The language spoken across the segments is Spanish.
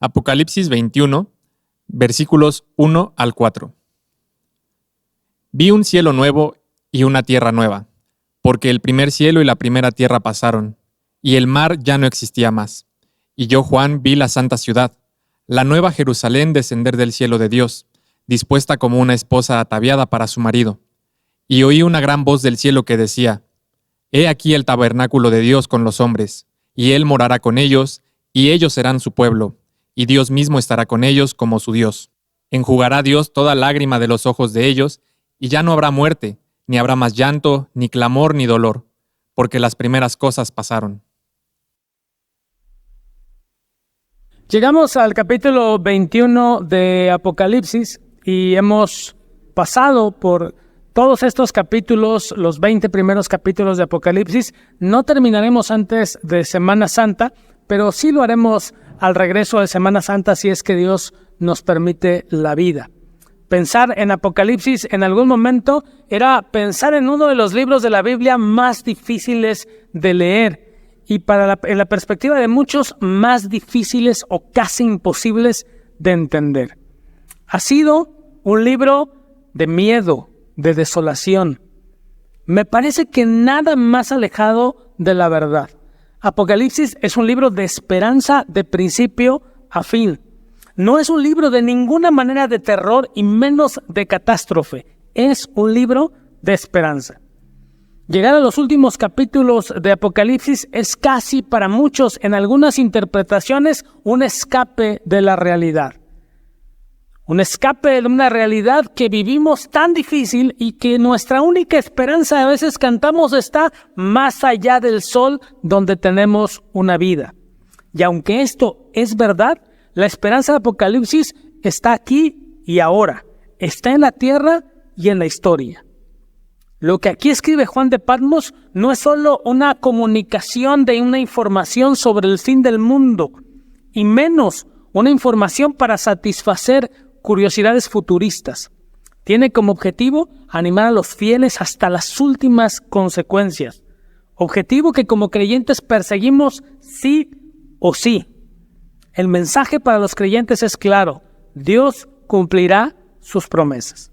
Apocalipsis 21, versículos 1 al 4. Vi un cielo nuevo y una tierra nueva, porque el primer cielo y la primera tierra pasaron, y el mar ya no existía más. Y yo, Juan, vi la santa ciudad, la nueva Jerusalén, descender del cielo de Dios, dispuesta como una esposa ataviada para su marido. Y oí una gran voz del cielo que decía: He aquí el tabernáculo de Dios con los hombres, y Él morará con ellos, y ellos serán su pueblo, y Dios mismo estará con ellos como su Dios. Enjugará Dios toda lágrima de los ojos de ellos, y ya no habrá muerte, ni habrá más llanto, ni clamor, ni dolor, porque las primeras cosas pasaron. Llegamos al capítulo 21 de Apocalipsis y hemos pasado por todos estos capítulos, los 20 primeros capítulos de Apocalipsis. No terminaremos antes de Semana Santa, pero sí lo haremos al regreso de Semana Santa si es que Dios nos permite la vida. Pensar en Apocalipsis en algún momento era pensar en uno de los libros de la Biblia más difíciles de leer y en la perspectiva de muchos más difíciles o casi imposibles de entender. Ha sido un libro de miedo, de desolación. Me parece que nada más alejado de la verdad. Apocalipsis es un libro de esperanza de principio a fin. No es un libro de ninguna manera de terror y menos de catástrofe. Es un libro de esperanza. Llegar a los últimos capítulos de Apocalipsis es casi para muchos, en algunas interpretaciones, un escape de la realidad. Un escape de una realidad que vivimos tan difícil y que nuestra única esperanza, a veces cantamos, está más allá del sol donde tenemos una vida. Y aunque esto es verdad, la esperanza de Apocalipsis está aquí y ahora, está en la tierra y en la historia. Lo que aquí escribe Juan de Patmos no es solo una comunicación de una información sobre el fin del mundo, y menos una información para satisfacer curiosidades futuristas. Tiene como objetivo animar a los fieles hasta las últimas consecuencias. Objetivo que como creyentes perseguimos sí o sí. El mensaje para los creyentes es claro: Dios cumplirá sus promesas.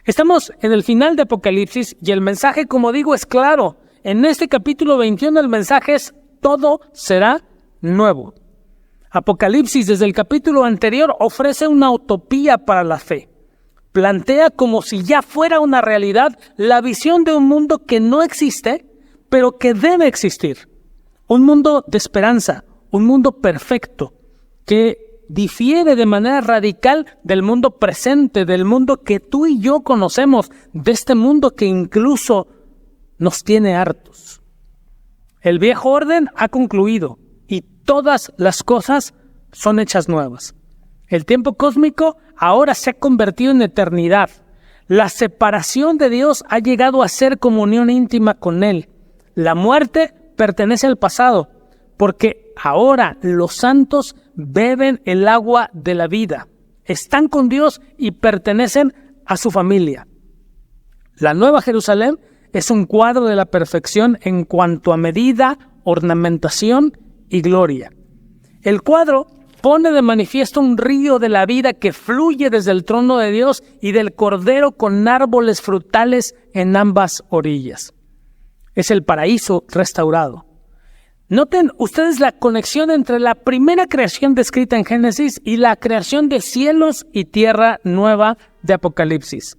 Estamos en el final de Apocalipsis y el mensaje, como digo, es claro. En este capítulo 21 el mensaje es: todo será nuevo. Apocalipsis, desde el capítulo anterior, ofrece una utopía para la fe. Plantea como si ya fuera una realidad la visión de un mundo que no existe, pero que debe existir. Un mundo de esperanza, un mundo perfecto, que difiere de manera radical del mundo presente, del mundo que tú y yo conocemos, de este mundo que incluso nos tiene hartos. El viejo orden ha concluido y todas las cosas son hechas nuevas. El tiempo cósmico ahora se ha convertido en eternidad. La separación de Dios ha llegado a ser comunión íntima con Él. La muerte pertenece al pasado, porque ahora los santos beben el agua de la vida. Están con Dios y pertenecen a su familia. La Nueva Jerusalén es un cuadro de la perfección en cuanto a medida, ornamentación y gloria. El cuadro pone de manifiesto un río de la vida que fluye desde el trono de Dios y del Cordero con árboles frutales en ambas orillas. Es el paraíso restaurado. Noten ustedes la conexión entre la primera creación descrita en Génesis y la creación de cielos y tierra nueva de Apocalipsis.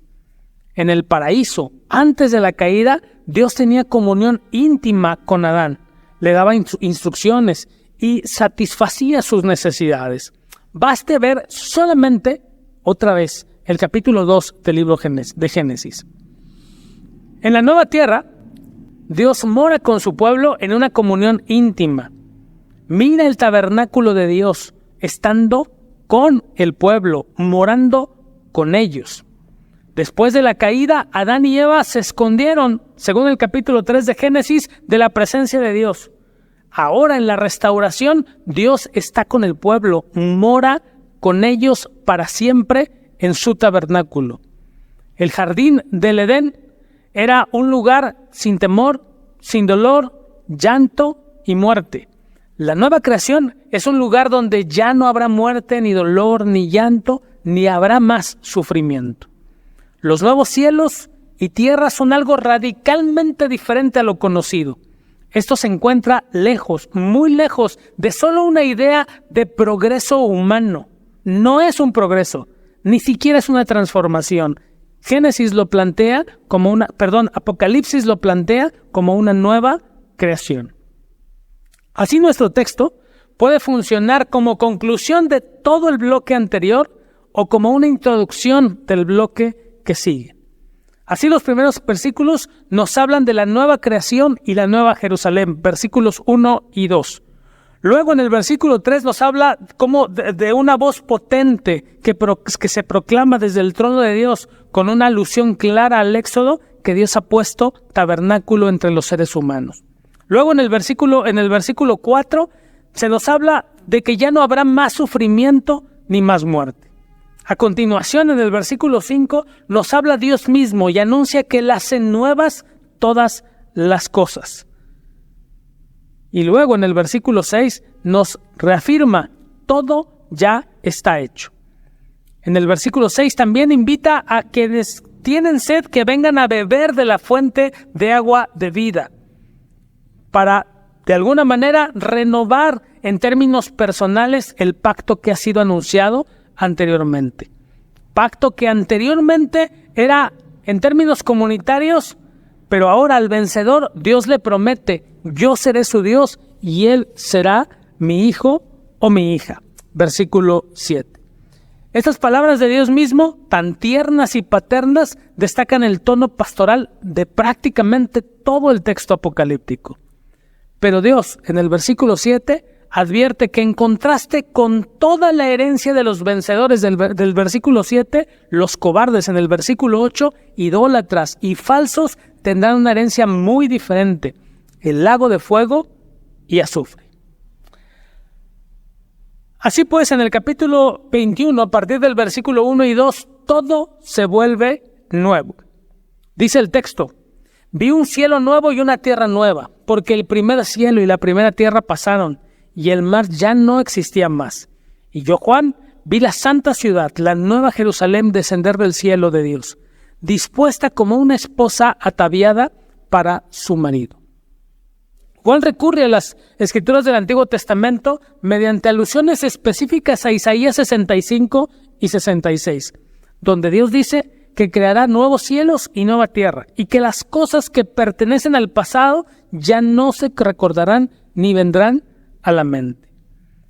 En el paraíso, antes de la caída, Dios tenía comunión íntima con Adán. Le daba instrucciones y satisfacía sus necesidades. Baste ver solamente, otra vez, el capítulo 2 del libro de Génesis. En la nueva tierra, Dios mora con su pueblo en una comunión íntima. Mira el tabernáculo de Dios, estando con el pueblo, morando con ellos. Después de la caída, Adán y Eva se escondieron, según el capítulo 3 de Génesis, de la presencia de Dios. Ahora en la restauración, Dios está con el pueblo, mora con ellos para siempre en su tabernáculo. El jardín del Edén era un lugar sin temor, sin dolor, llanto y muerte. La nueva creación es un lugar donde ya no habrá muerte, ni dolor, ni llanto, ni habrá más sufrimiento. Los nuevos cielos y tierra son algo radicalmente diferente a lo conocido. Esto se encuentra lejos, muy lejos de solo una idea de progreso humano. No es un progreso, ni siquiera es una transformación. Apocalipsis lo plantea como una nueva creación. Así nuestro texto puede funcionar como conclusión de todo el bloque anterior o como una introducción del bloque que sigue. Así los primeros versículos nos hablan de la nueva creación y la nueva Jerusalén, versículos 1 y 2. Luego en el versículo 3 nos habla como de una voz potente que se proclama desde el trono de Dios, con una alusión clara al Éxodo, que Dios ha puesto tabernáculo entre los seres humanos. Luego en el versículo 4 se nos habla de que ya no habrá más sufrimiento ni más muerte. A continuación, en el versículo 5, nos habla Dios mismo y anuncia que Él hace nuevas todas las cosas. Y luego en el versículo 6 nos reafirma, todo ya está hecho. En el versículo 6 también invita a quienes tienen sed que vengan a beber de la fuente de agua de vida, para de alguna manera renovar en términos personales el pacto que ha sido anunciado anteriormente. Pacto que anteriormente era en términos comunitarios, pero ahora al vencedor Dios le promete: yo seré su Dios y él será mi hijo o mi hija. Versículo 7. Estas palabras de Dios mismo, tan tiernas y paternas, destacan el tono pastoral de prácticamente todo el texto apocalíptico. Pero Dios, en el versículo 7, advierte que en contraste con toda la herencia de los vencedores del versículo 7, los cobardes en el versículo 8, idólatras y falsos, tendrán una herencia muy diferente: el lago de fuego y azufre. Así pues, en el capítulo 21, a partir del versículo 1 y 2, todo se vuelve nuevo. Dice el texto: vi un cielo nuevo y una tierra nueva, porque el primer cielo y la primera tierra pasaron, y el mar ya no existía más. Y yo, Juan, vi la santa ciudad, la nueva Jerusalén, descender del cielo de Dios, dispuesta como una esposa ataviada para su marido. Juan recurre a las escrituras del Antiguo Testamento mediante alusiones específicas a Isaías 65 y 66, donde Dios dice que creará nuevos cielos y nueva tierra, y que las cosas que pertenecen al pasado ya no se recordarán ni vendrán a la mente.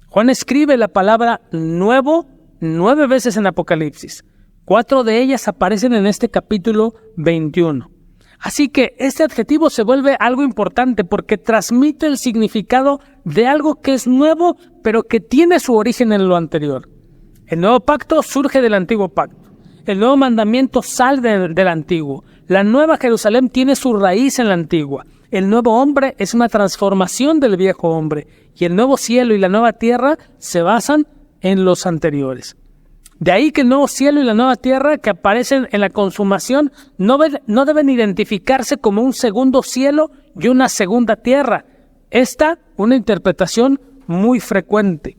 Juan escribe la palabra nuevo 9 veces en Apocalipsis. 4 de ellas aparecen en este capítulo 21. Así que este adjetivo se vuelve algo importante porque transmite el significado de algo que es nuevo, pero que tiene su origen en lo anterior. El nuevo pacto surge del antiguo pacto. El nuevo mandamiento sale del antiguo. La nueva Jerusalén tiene su raíz en la antigua. El nuevo hombre es una transformación del viejo hombre. Y el nuevo cielo y la nueva tierra se basan en los anteriores. De ahí que el nuevo cielo y la nueva tierra que aparecen en la consumación no deben identificarse como un segundo cielo y una segunda tierra. Esta, una interpretación muy frecuente.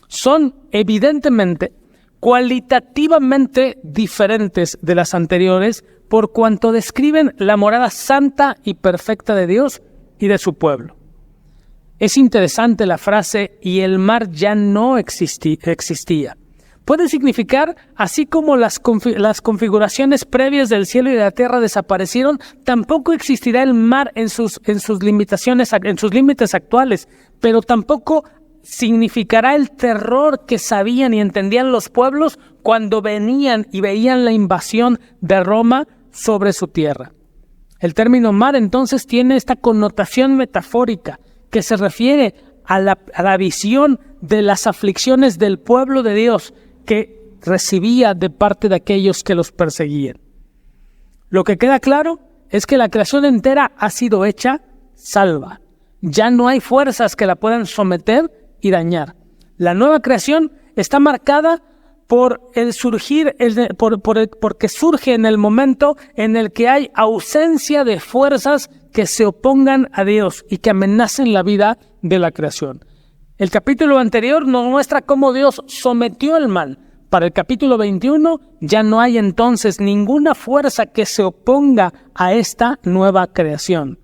Son evidentemente cualitativamente diferentes de las anteriores por cuanto describen la morada santa y perfecta de Dios y de su pueblo. Es interesante la frase "y el mar ya no existía". Puede significar, así como las configuraciones previas del cielo y de la tierra desaparecieron, tampoco existirá el mar en sus límites actuales, pero tampoco significará el terror que sabían y entendían los pueblos cuando venían y veían la invasión de Roma sobre su tierra. El término mar entonces tiene esta connotación metafórica que se refiere a la visión de las aflicciones del pueblo de Dios que recibía de parte de aquellos que los perseguían. Lo que queda claro es que la creación entera ha sido hecha salva. Ya no hay fuerzas que la puedan someter y dañar. La nueva creación está marcada por el surgir, porque surge en el momento en el que hay ausencia de fuerzas que se opongan a Dios y que amenacen la vida de la creación. El capítulo anterior nos muestra cómo Dios sometió el mal. Para el capítulo 21 ya no hay entonces ninguna fuerza que se oponga a esta nueva creación.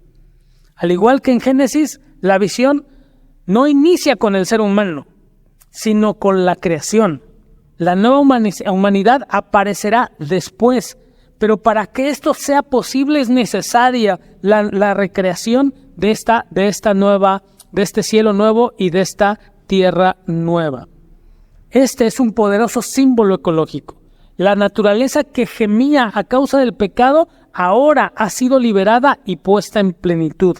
Al igual que en Génesis, la visión no inicia con el ser humano, sino con la creación. La nueva humanidad aparecerá después, pero para que esto sea posible es necesaria la recreación de este cielo nuevo y de esta tierra nueva. Este es un poderoso símbolo ecológico. La naturaleza que gemía a causa del pecado ahora ha sido liberada y puesta en plenitud,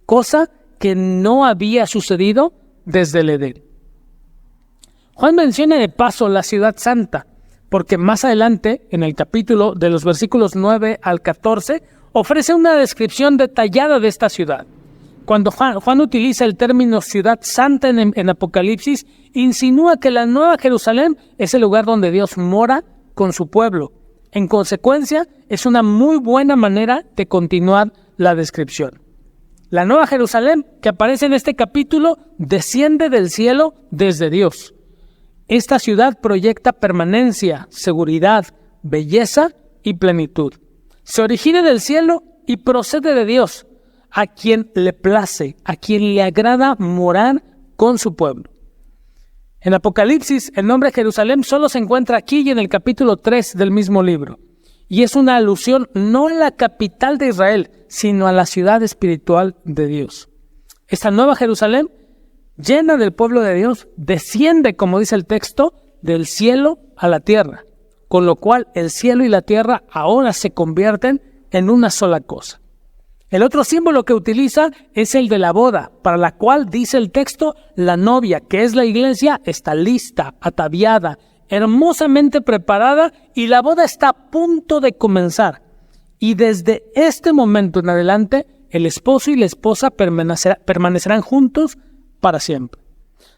cosa que no había sucedido desde el Edén. Juan menciona de paso la ciudad santa, porque más adelante, en el capítulo de los versículos 9 al 14, ofrece una descripción detallada de esta ciudad. Cuando Juan utiliza el término ciudad santa en Apocalipsis, insinúa que la Nueva Jerusalén es el lugar donde Dios mora con su pueblo. En consecuencia, es una muy buena manera de continuar la descripción. La Nueva Jerusalén, que aparece en este capítulo, desciende del cielo desde Dios. Esta ciudad proyecta permanencia, seguridad, belleza y plenitud. Se origina del cielo y procede de Dios, a quien le place, a quien le agrada morar con su pueblo. En Apocalipsis, el nombre Jerusalén solo se encuentra aquí y en el capítulo 3 del mismo libro. Y es una alusión no a la capital de Israel, sino a la ciudad espiritual de Dios. Esta nueva Jerusalén, llena del pueblo de Dios, desciende, como dice el texto, del cielo a la tierra, con lo cual el cielo y la tierra ahora se convierten en una sola cosa. El otro símbolo que utiliza es el de la boda, para la cual, dice el texto, la novia, que es la iglesia, está lista, ataviada, hermosamente preparada, y la boda está a punto de comenzar. Y desde este momento en adelante, el esposo y la esposa permanecerán juntos para siempre.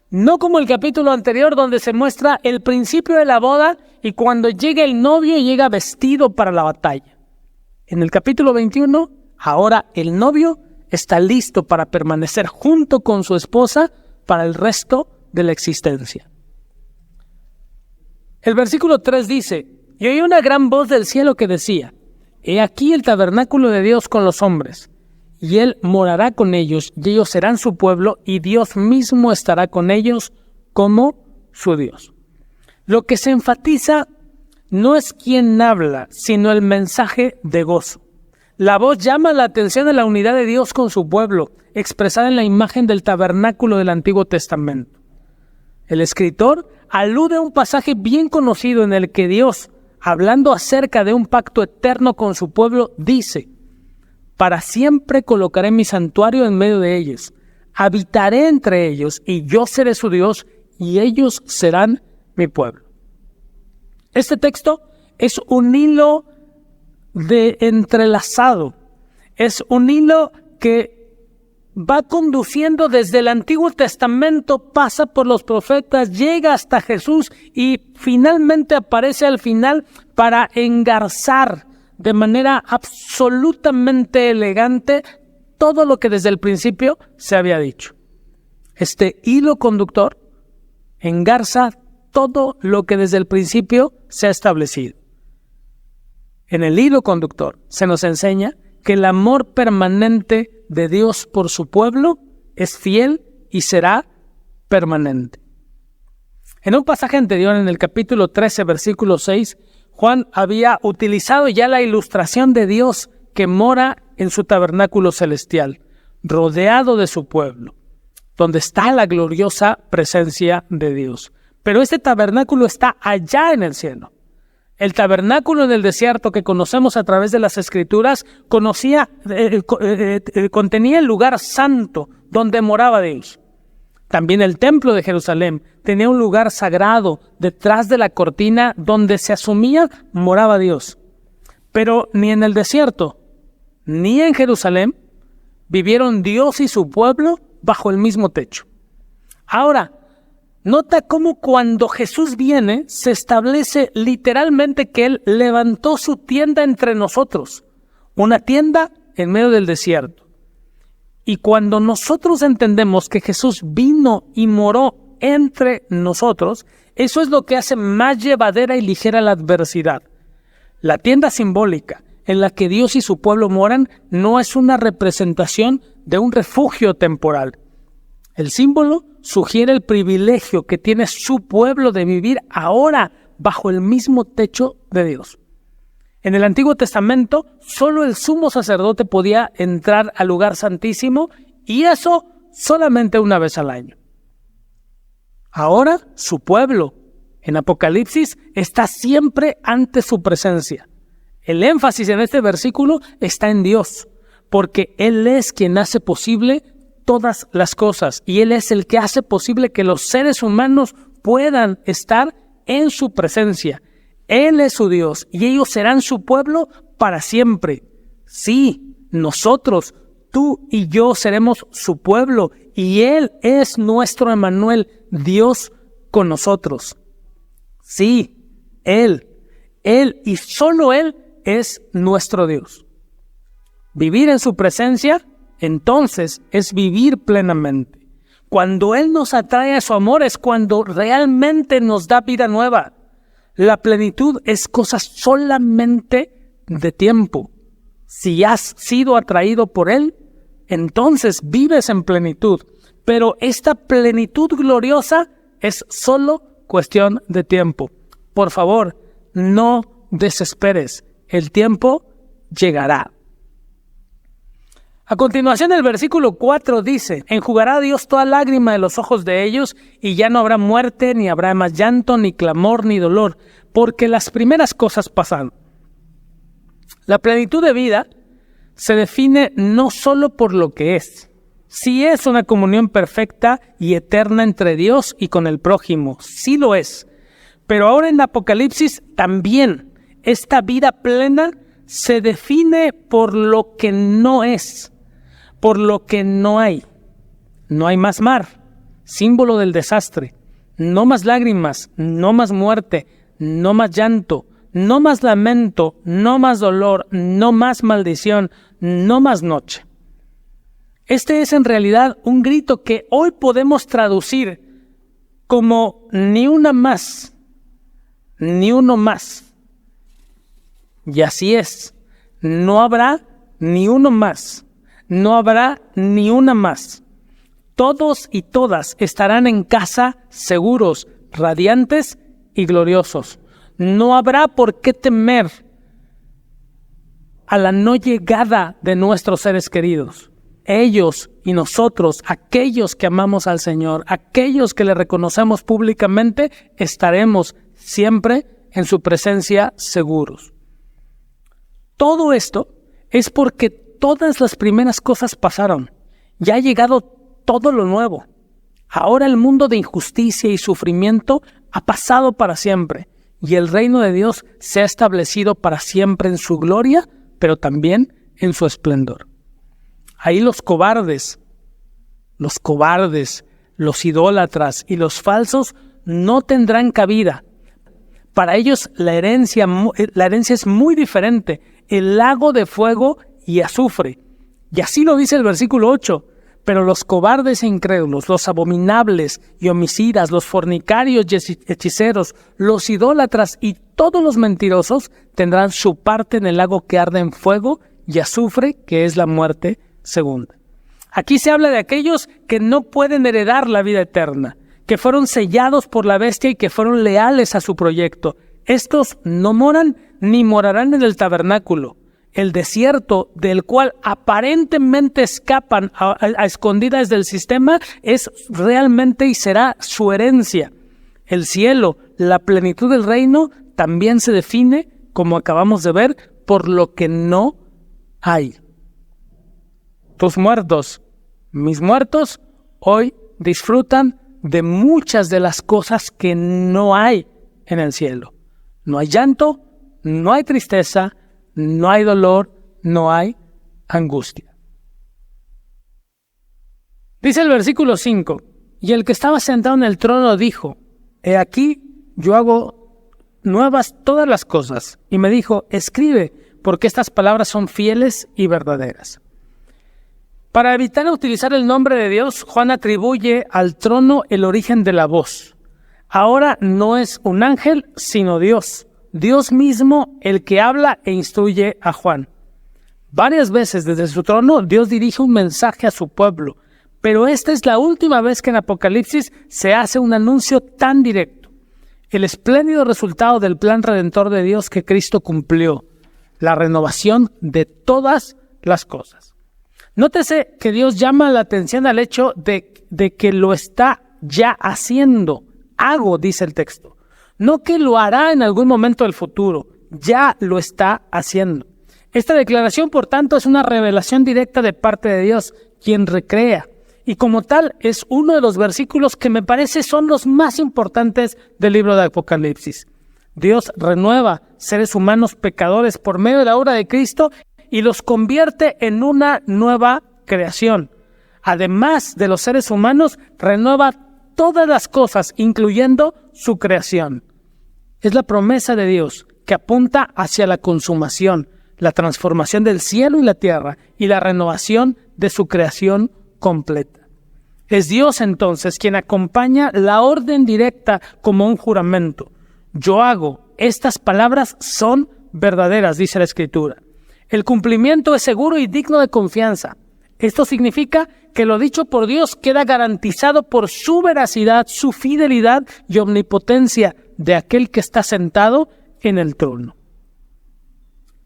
No como el capítulo anterior, donde se muestra el principio de la boda y cuando llega el novio llega vestido para la batalla. En el capítulo 21, ahora el novio está listo para permanecer junto con su esposa para el resto de la existencia. El versículo 3 dice: y oí una gran voz del cielo que decía: he aquí el tabernáculo de Dios con los hombres, y Él morará con ellos, y ellos serán su pueblo, y Dios mismo estará con ellos como su Dios. Lo que se enfatiza no es quién habla, sino el mensaje de gozo. La voz llama la atención de la unidad de Dios con su pueblo, expresada en la imagen del tabernáculo del Antiguo Testamento. El escritor alude a un pasaje bien conocido en el que Dios, hablando acerca de un pacto eterno con su pueblo, dice: para siempre colocaré mi santuario en medio de ellos, habitaré entre ellos, y yo seré su Dios, y ellos serán mi pueblo. Este texto es un hilo entrelazado, es un hilo que va conduciendo desde el Antiguo Testamento, pasa por los profetas, llega hasta Jesús y finalmente aparece al final para engarzar de manera absolutamente elegante todo lo que desde el principio se había dicho. Este hilo conductor engarza todo lo que desde el principio se ha establecido. En el hilo conductor se nos enseña que el amor permanente de Dios por su pueblo es fiel y será permanente. En un pasaje anterior, en el capítulo 13, versículo 6, Juan había utilizado ya la ilustración de Dios que mora en su tabernáculo celestial, rodeado de su pueblo, donde está la gloriosa presencia de Dios. Pero este tabernáculo está allá en el cielo. El tabernáculo en el desierto que conocemos a través de las Escrituras contenía el lugar santo donde moraba Dios. También el templo de Jerusalén tenía un lugar sagrado detrás de la cortina donde se asumía moraba Dios. Pero ni en el desierto ni en Jerusalén vivieron Dios y su pueblo bajo el mismo techo. Ahora, nota cómo cuando Jesús viene se establece literalmente que Él levantó su tienda entre nosotros, una tienda en medio del desierto. Y cuando nosotros entendemos que Jesús vino y moró entre nosotros, eso es lo que hace más llevadera y ligera la adversidad. La tienda simbólica en la que Dios y su pueblo moran no es una representación de un refugio temporal. El símbolo sugiere el privilegio que tiene su pueblo de vivir ahora bajo el mismo techo de Dios. En el Antiguo Testamento, solo el sumo sacerdote podía entrar al lugar santísimo, y eso solamente una vez al año. Ahora, su pueblo, en Apocalipsis, está siempre ante su presencia. El énfasis en este versículo está en Dios, porque Él es quien hace posible todas las cosas, y Él es el que hace posible que los seres humanos puedan estar en su presencia. Él es su Dios y ellos serán su pueblo para siempre. Sí, nosotros, tú y yo seremos su pueblo y Él es nuestro Emmanuel, Dios con nosotros. Sí, Él y solo Él es nuestro Dios. Vivir en su presencia, entonces, es vivir plenamente. Cuando Él nos atrae a su amor es cuando realmente nos da vida nueva. La plenitud es cosa solamente de tiempo. Si has sido atraído por Él, entonces vives en plenitud. Pero esta plenitud gloriosa es solo cuestión de tiempo. Por favor, no desesperes. El tiempo llegará. A continuación, el versículo 4 dice: enjugará a Dios toda lágrima de los ojos de ellos, y ya no habrá muerte, ni habrá más llanto, ni clamor, ni dolor, porque las primeras cosas pasaron. La plenitud de vida se define no solo por lo que es. Sí es una comunión perfecta y eterna entre Dios y con el prójimo, sí lo es. Pero ahora en Apocalipsis también esta vida plena se define por lo que no es. Por lo que no hay. No hay más mar, símbolo del desastre. No más lágrimas, no más muerte, no más llanto, no más lamento, no más dolor, no más maldición, no más noche. Este es en realidad un grito que hoy podemos traducir como ni una más, ni uno más. Y así es, no habrá ni uno más. No habrá ni una más. Todos y todas estarán en casa seguros, radiantes y gloriosos. No habrá por qué temer a la no llegada de nuestros seres queridos. Ellos y nosotros, aquellos que amamos al Señor, aquellos que le reconocemos públicamente, estaremos siempre en su presencia seguros. Todo esto es porque todas las primeras cosas pasaron. Ya ha llegado todo lo nuevo. Ahora el mundo de injusticia y sufrimiento ha pasado para siempre, y el reino de Dios se ha establecido para siempre en su gloria, pero también en su esplendor. Ahí los cobardes, los idólatras y los falsos no tendrán cabida. Para ellos la herencia es muy diferente. El lago de fuego y azufre. Y así lo dice el versículo 8. Pero los cobardes e incrédulos, los abominables y homicidas, los fornicarios y hechiceros, los idólatras y todos los mentirosos tendrán su parte en el lago que arde en fuego y azufre, que es la muerte segunda. Aquí se habla de aquellos que no pueden heredar la vida eterna, que fueron sellados por la bestia y que fueron leales a su proyecto. Estos no moran ni morarán en el tabernáculo. El desierto del cual aparentemente escapan a escondidas del sistema es realmente y será su herencia. El cielo, la plenitud del reino, también se define, como acabamos de ver, por lo que no hay. Tus muertos, mis muertos, hoy disfrutan de muchas de las cosas que no hay en el cielo. No hay llanto, no hay tristeza, no hay dolor, no hay angustia. Dice el versículo 5, y el que estaba sentado en el trono dijo: he aquí, yo hago nuevas todas las cosas. Y me dijo: escribe, porque estas palabras son fieles y verdaderas. Para evitar utilizar el nombre de Dios, Juan atribuye al trono el origen de la voz. Ahora no es un ángel, sino Dios. Dios mismo el que habla e instruye a Juan. Varias veces desde su trono, Dios dirige un mensaje a su pueblo. Pero esta es la última vez que en Apocalipsis se hace un anuncio tan directo. El espléndido resultado del plan redentor de Dios que Cristo cumplió. La renovación de todas las cosas. Nótese que Dios llama la atención al hecho de que lo está ya haciendo. Hago, dice el texto. No que lo hará en algún momento del futuro. Ya lo está haciendo. Esta declaración, por tanto, es una revelación directa de parte de Dios, quien recrea. Y como tal, es uno de los versículos que me parece son los más importantes del libro de Apocalipsis. Dios renueva seres humanos pecadores por medio de la obra de Cristo y los convierte en una nueva creación. Además de los seres humanos, renueva todas las cosas, incluyendo su creación. Es la promesa de Dios que apunta hacia la consumación, la transformación del cielo y la tierra y la renovación de su creación completa. Es Dios entonces quien acompaña la orden directa como un juramento. Yo hago, estas palabras son verdaderas, dice la Escritura. El cumplimiento es seguro y digno de confianza. Esto significa que lo dicho por Dios queda garantizado por su veracidad, su fidelidad y omnipotencia de aquel que está sentado en el trono.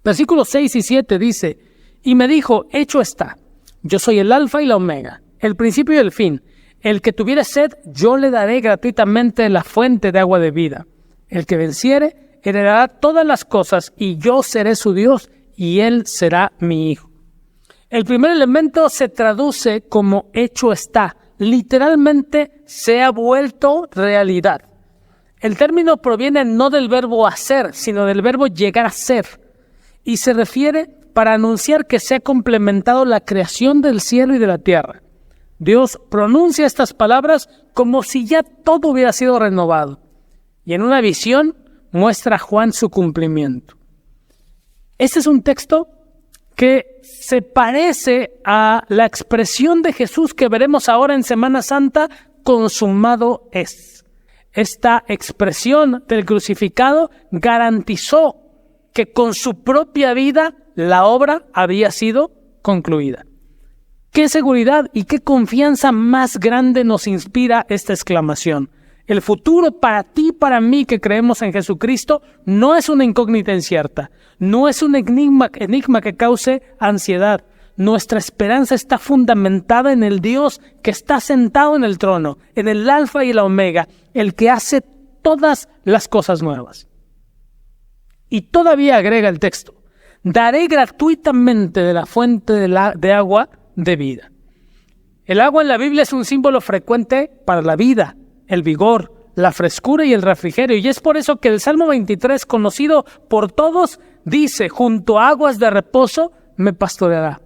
Versículos 6 y 7 dice, y me dijo, hecho está, yo soy el alfa y la omega, el principio y el fin. El que tuviere sed, yo le daré gratuitamente la fuente de agua de vida. El que venciere, heredará todas las cosas y yo seré su Dios y él será mi hijo. El primer elemento se traduce como hecho está. Literalmente se ha vuelto realidad. El término proviene no del verbo hacer, sino del verbo llegar a ser. Y se refiere para anunciar que se ha complementado la creación del cielo y de la tierra. Dios pronuncia estas palabras como si ya todo hubiera sido renovado. Y en una visión muestra a Juan su cumplimiento. Este es un texto que se parece a la expresión de Jesús que veremos ahora en Semana Santa, consumado es. Esta expresión del crucificado garantizó que con su propia vida la obra había sido concluida. ¿Qué seguridad y qué confianza más grande nos inspira esta exclamación? El futuro para ti y para mí que creemos en Jesucristo no es una incógnita incierta, no es un enigma que cause ansiedad. Nuestra esperanza está fundamentada en el Dios que está sentado en el trono, en el Alfa y la Omega, el que hace todas las cosas nuevas. Y todavía agrega el texto, daré gratuitamente de la fuente de agua de vida. El agua en la Biblia es un símbolo frecuente para la vida, el vigor, la frescura y el refrigerio. Y es por eso que el Salmo 23, conocido por todos, dice, junto a aguas de reposo me pastoreará.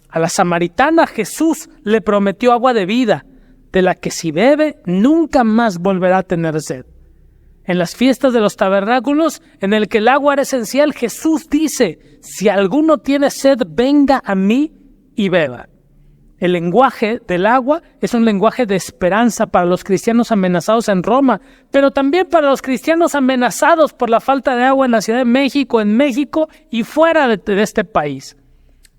A la samaritana Jesús le prometió agua de vida, de la que si bebe nunca más volverá a tener sed. En las fiestas de los tabernáculos, en el que el agua era esencial, Jesús dice, si alguno tiene sed, venga a mí y beba. El lenguaje del agua es un lenguaje de esperanza para los cristianos amenazados en Roma, pero también para los cristianos amenazados por la falta de agua en la Ciudad de México, en México y fuera de este país.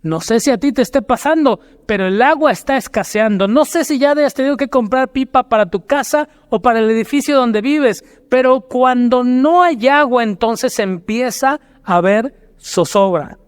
No sé si a ti te esté pasando, pero el agua está escaseando. No sé si ya hayas tenido que comprar pipa para tu casa o para el edificio donde vives, pero cuando no hay agua, entonces empieza a haber zozobra.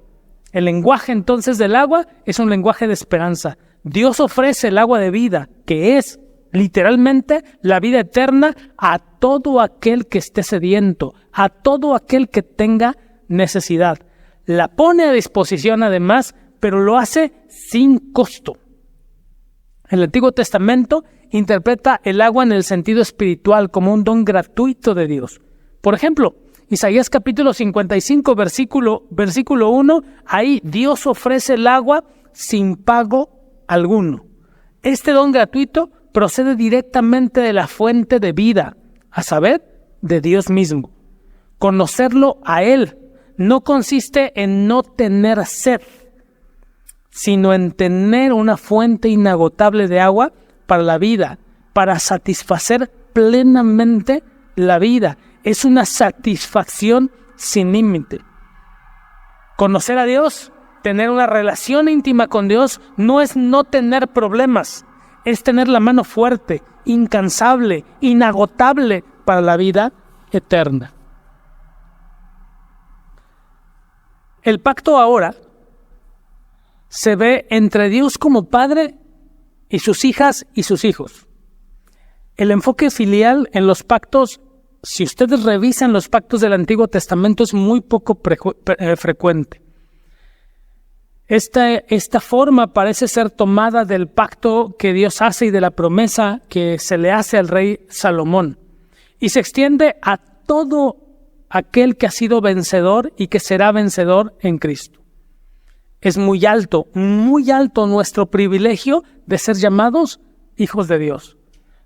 El lenguaje entonces del agua es un lenguaje de esperanza. Dios ofrece el agua de vida, que es literalmente la vida eterna, a todo aquel que esté sediento, a todo aquel que tenga necesidad. La pone a disposición además, pero lo hace sin costo. El Antiguo Testamento interpreta el agua en el sentido espiritual como un don gratuito de Dios. Por ejemplo, Isaías capítulo 55, versículo 1, ahí Dios ofrece el agua sin pago alguno. Este don gratuito procede directamente de la fuente de vida, a saber, de Dios mismo. Conocerlo a Él no consiste en no tener sed, sino en tener una fuente inagotable de agua para la vida, para satisfacer plenamente la vida. Es una satisfacción sin límite. Conocer a Dios, tener una relación íntima con Dios, no es no tener problemas, es tener la mano fuerte, incansable, inagotable para la vida eterna. El pacto ahora se ve entre Dios como Padre y sus hijas y sus hijos. El enfoque filial en los pactos, si ustedes revisan los pactos del Antiguo Testamento, es muy poco frecuente. Esta forma parece ser tomada del pacto que Dios hace y de la promesa que se le hace al rey Salomón. Y se extiende a todo aquel que ha sido vencedor y que será vencedor en Cristo. Es muy alto nuestro privilegio de ser llamados hijos de Dios.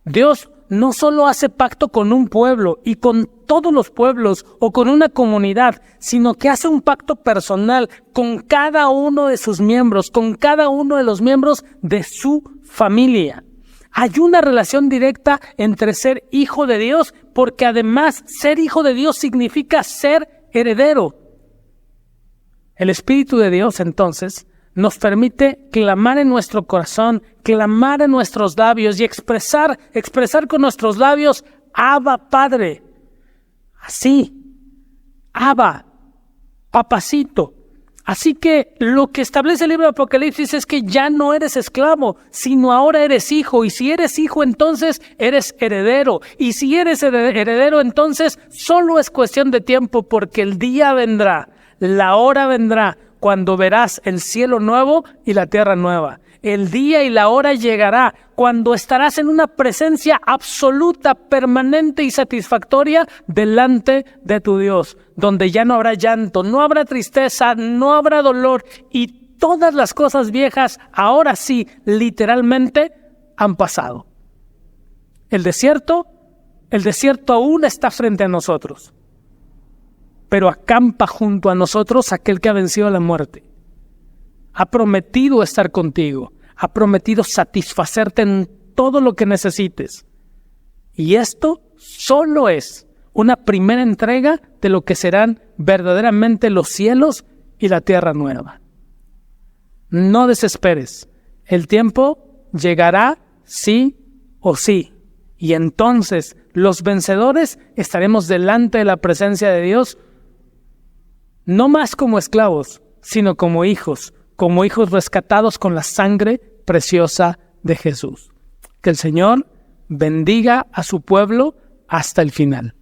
Dios no solo hace pacto con un pueblo y con todos los pueblos o con una comunidad, sino que hace un pacto personal con cada uno de sus miembros, con cada uno de los miembros de su familia. Hay una relación directa entre ser hijo de Dios, porque además ser hijo de Dios significa ser heredero. El Espíritu de Dios, entonces, nos permite clamar en nuestro corazón, clamar en nuestros labios y expresar con nuestros labios, Abba, Padre. Así, Abba, papacito. Así que lo que establece el libro de Apocalipsis es que ya no eres esclavo, sino ahora eres hijo. Y si eres hijo, entonces eres heredero. Y si eres heredero, entonces solo es cuestión de tiempo, porque el día vendrá, la hora vendrá, cuando verás el cielo nuevo y la tierra nueva. El día y la hora llegará cuando estarás en una presencia absoluta, permanente y satisfactoria delante de tu Dios, donde ya no habrá llanto, no habrá tristeza, no habrá dolor, y todas las cosas viejas ahora sí, literalmente, han pasado. El desierto aún está frente a nosotros, pero acampa junto a nosotros aquel que ha vencido la muerte. Ha prometido estar contigo, ha prometido satisfacerte en todo lo que necesites. Y esto solo es una primera entrega de lo que serán verdaderamente los cielos y la tierra nueva. No desesperes, el tiempo llegará sí o sí. Y entonces los vencedores estaremos delante de la presencia de Dios, no más como esclavos, sino como hijos rescatados con la sangre preciosa de Jesús. Que el Señor bendiga a su pueblo hasta el final.